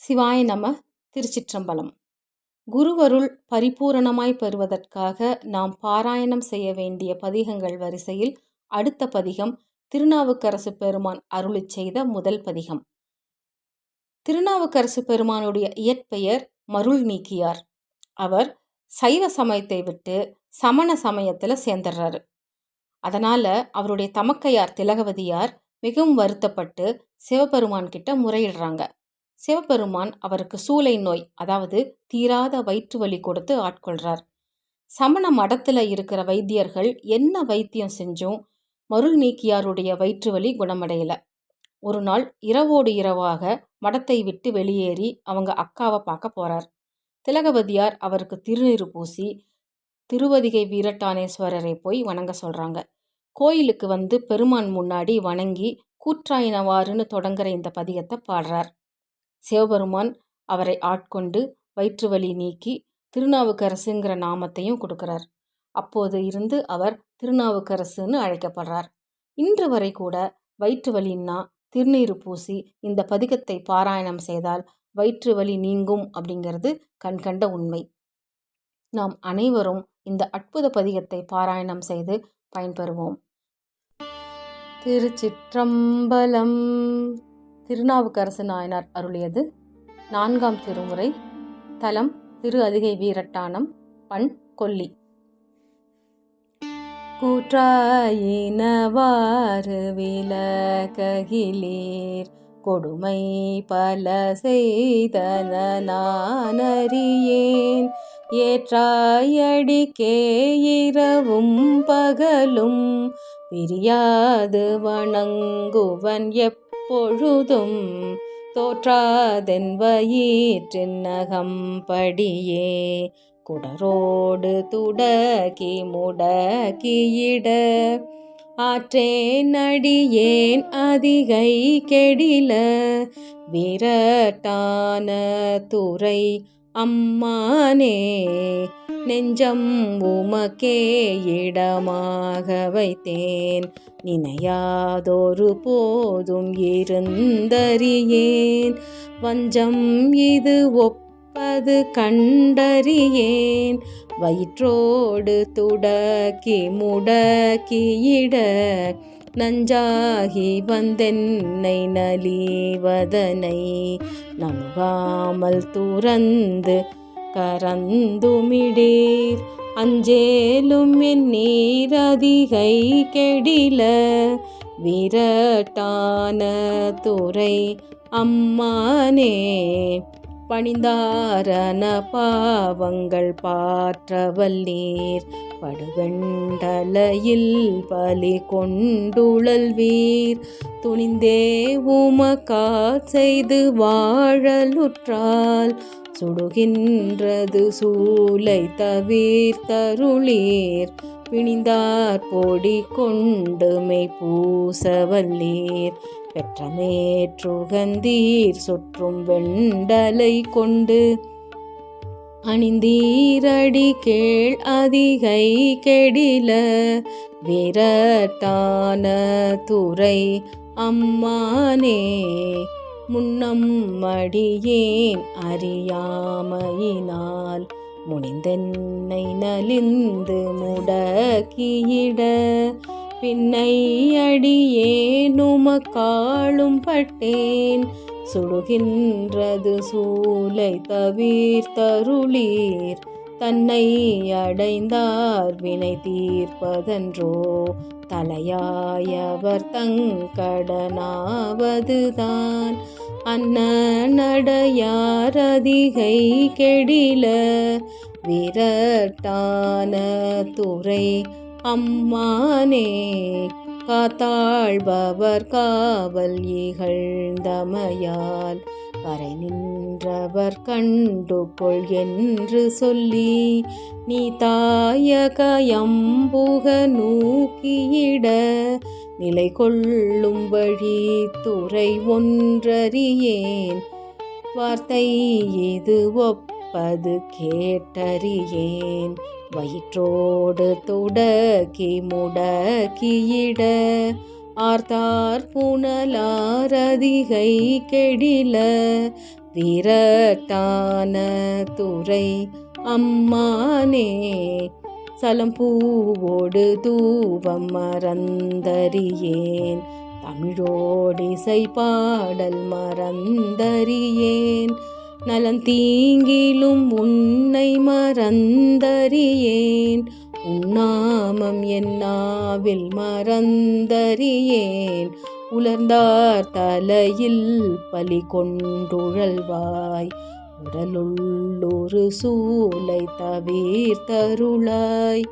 சிவாய நம. திருச்சிற்றம்பலம். குருவருள் பரிபூரணமாய் பெறுவதற்காக நாம் பாராயணம் செய்ய வேண்டிய பதிகங்கள் வரிசையில் அடுத்த பதிகம் திருநாவுக்கரசு பெருமான் அருளிச் செய்த முதல் பதிகம். திருநாவுக்கரசு பெருமானுடைய இயற்பெயர் மருள் நீக்கியார். அவர் சைவ சமயத்தை விட்டு சமண சமயத்துல சேர்ந்துடுறாரு. அதனால அவருடைய தமக்கையார் திலகவதியார் மிகவும் வருத்தப்பட்டு சிவபெருமான் கிட்ட முறையிடுறாங்க. சிவபெருமான் அவருக்கு சூளை நோய், அதாவது தீராத வயிற்று வலி கொடுத்து ஆட்கொள்றார். சமண மடத்துல இருக்கிற வைத்தியர்கள் என்ன வைத்தியம் செஞ்சும் மருள் நீக்கியாருடைய வயிற்று வலி குணமடையல. ஒரு நாள் இரவோடு இரவாக மடத்தை விட்டு வெளியேறி அவங்க அக்காவை பார்க்க போறார். திலகவதியார் அவருக்கு திருநீறு பூசி திருவதிகை வீரட்டானேஸ்வரரை போய் வணங்க சொல்றாங்க. கோயிலுக்கு வந்து பெருமான் முன்னாடி வணங்கி கூற்றாயினவாறுன்னு தொடங்குற இந்த பதிகத்தை பாடுறார். சிவபெருமான் அவரை ஆட்கொண்டு வயிற்று வலி நீக்கி திருநாவுக்கரசுங்கிற நாமத்தையும் கொடுக்கிறார். அப்போது இருந்து அவர் திருநாவுக்கரசுன்னு அழைக்கப்படுறார். இன்று வரை கூட வயிற்று வலின்னா திருநீறு பூசி இந்த பதிகத்தை பாராயணம் செய்தால் வயிற்று வலி நீங்கும் அப்படிங்கிறது கண்கண்ட உண்மை. நாம் அனைவரும் இந்த அற்புத பதிகத்தை பாராயணம் செய்து பயன்பெறுவோம். திருச்சிற்றம்பலம். திருநாவுக்கரசு நாயனார் அருளியது 4ஆம் திருமுறை. தலம் திரு அதிகை வீரட்டானம். பண் கொல்லி. கூற்றாயினவாறு விலககிலீர் கொடுமை பல செய்தன நானறியேன் ஏற்றாயடிக்கே இரவும் பகலும் பிரியாது வணங்குவன் எப்பொழுதும் தோற்றாதென் வயிற்றின் நகம்படியே குடரோடு துடக்கி முடக்கியிட ஆற்றேன் அடியேன் அதிகை கெடில விரட்டான துறை அம்மானே நெஞ்சம் உமக்கே இடமாக வைத்தேன் நினையாதொரு போதும் இருந்தறியேன் வஞ்சம் இது ஒப்பது கண்டறியேன் வயிற்றோடு துடக்கி முடக்கியிட நஞ்சாகி வந்தென்னை நலிவதனை நணுகாமல் துறந்து கரந்துமிடீர் அஞ்சேலும் என் நீரதிகை கெடில விரட்டான துறை அம்மானே பணிந்தாரன பாவங்கள் பாற்றவல்லீர் படுவெண்டலையில் பலி கொண்டுழல்வீர் துணிந்தே உமக்கா செய்து வாழலுற்றால் சுடுகின்றது சூலை தவிர்த்தருளீர் பிணிந்தார் பொடி கொண்டு மெய் பூசவல்லீர் பெற்றமேற்றுகந்தீர் சுற்றும் வெண்டலை கொண்டு அணிந்தீரடி கேள் அதிகை கெடில விரட்டான துறை அம்மானே முன்னம் அடியேன் அறியாமையினால் முனிந்தென்னை நலிந்து முடக்கியிட பின்னை அடியேனுமக்காளும் பட்டேன் சுடுகின்றது சூலை தவிர்த்தருளீர் தன்னை அடைந்தார் வினை தீர்ப்பதன்றோ தலையாயவர் தங்கடனாவதுதான் அன்னநடையார் அதிகை கெடில விரட்டான துறை அம்மானே காத்தாழ்பவர் காவல் இகழ்ந்தமையால் கரை நின்றவர் கண்டு கொள் என்று சொல்லி நீ தாயகயம்புக நூக்கியிட நிலை கொள்ளும் வழி துறை ஒன்றறியேன் வார்த்தை இது ஒப்பது கேட்டறியேன் வயிற்றோடு துடக்கி முடக்கியிட ஆர்த்தார் புனலாரதிகை கெடில விரட்டான துறை அம்மானே. சலம்பூவோடு தூவம் மறந்தறியேன், தமிழோடிசை பாடல் மறந்தறியேன். நலந்தீங்கிலும் உன்னை மறந்தறியேன், உன்னாமம் என்னாவில் மறந்தறியேன். உலர்ந்தார் தலையில் பலி கொண்டுழல்வாய், உடலுள்ளொரு சூலை தவிர்த்தருளாய்.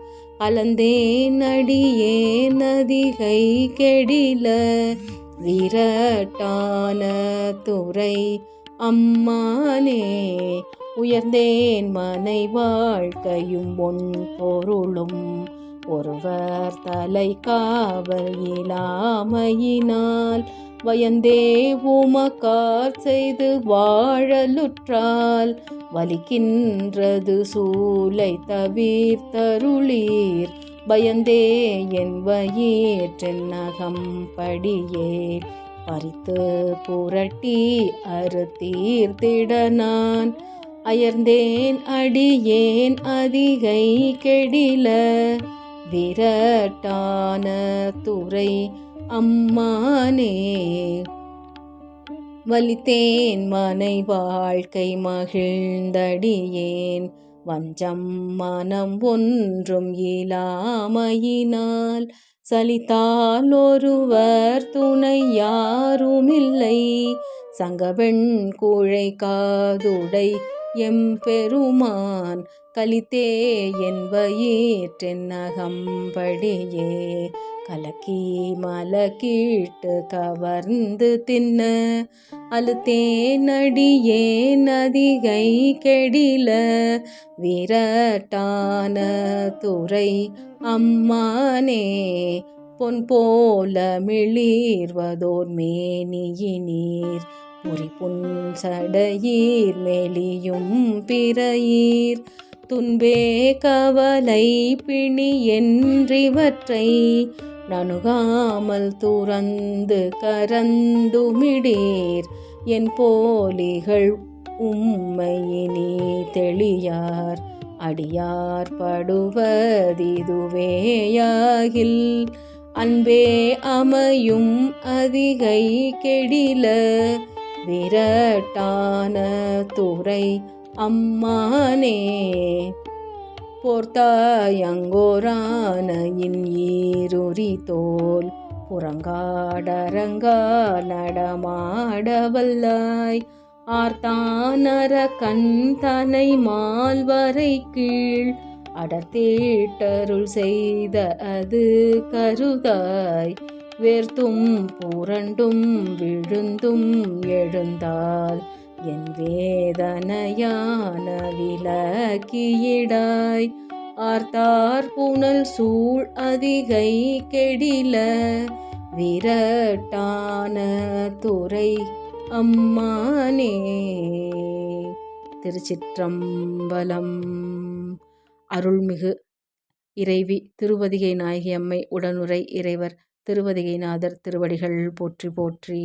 அலந்தேன் அடியேன் அதிகை கெடில, விரட்டான துறை அம்மானே. உயர்ந்தேன் மனை வாழ்க்கையும் பொன் பொருளும், ஒருவர் தலை காவல் இலாமையினால். வயந்தே உமக்கார் செய்து வாழலுற்றால், வலிக்கின்றது சூலை தவிர்த்தருளீர். பயந்தே என் வயிற்றின் அகம்படியே, பறித்து புரட்டி அறுத்தீர்த்திட நான். அயர்ந்தேன் அடியேன் அதிகை கெடில, விரட்டான துறை அம்மானே. வலித்தேன் மனை வாழ்க்கை மகிழ்ந்தடியேன், வஞ்சம் மனம் ஒன்றும் இலாமையினால். சலித்தால் ஒருவர் துணை யாருமில்லை, சங்கவெண் குழை காதுடை எம்பெருமான். கலித்தே என் வயிற்றின் அகம்படியே, கலக்கி மலக்கீட்டு கவர்ந்து தின்ன. அழுத்தேன் அடியேன் அதிகை கெடில, விரட்டான துறை அம்மானே. பொன் போல மிளிர்வதோர் மேனியினீர், பொறி புன் சடையீர் மெலியும் பிறையீர். துன்பே கவலை பிணி என்றிவற்றை, நணுகாமல் துறந்து கரந்துமிடீர். என் போலிகள் உம்மையினி தெளியார், அடியார் படுவதிதுவேயாகில். அன்பே அமையும் அதிகை கெடில, விரட்டான துறை அம்மானே. போர்த்தாயங்கோரானையின் ஈருரி தோல், புறங்காடரங்கா நடமாடவல்லாய். ஆர்த்தானர கண் தனை மால்வரை கீழ், அடர்த்தீட்டருள் செய்த அது கருதாய். வேர்த்தும் புரண்டும் விழுந்தும் எழுந்தால், என் வேதனையான விலக்கியிடாய். ஆர்த்தார் புனல் சூழ் அதிகை கெடில, விரட்டான துறை அம்மானே. திருச்சிற்றம்பலம். அருள்மிகு இறைவி திருவதிகை நாயகி அம்மை உடனுரை இறைவர் திருவதிகைநாதர் திருவடிகள் போற்றி போற்றி.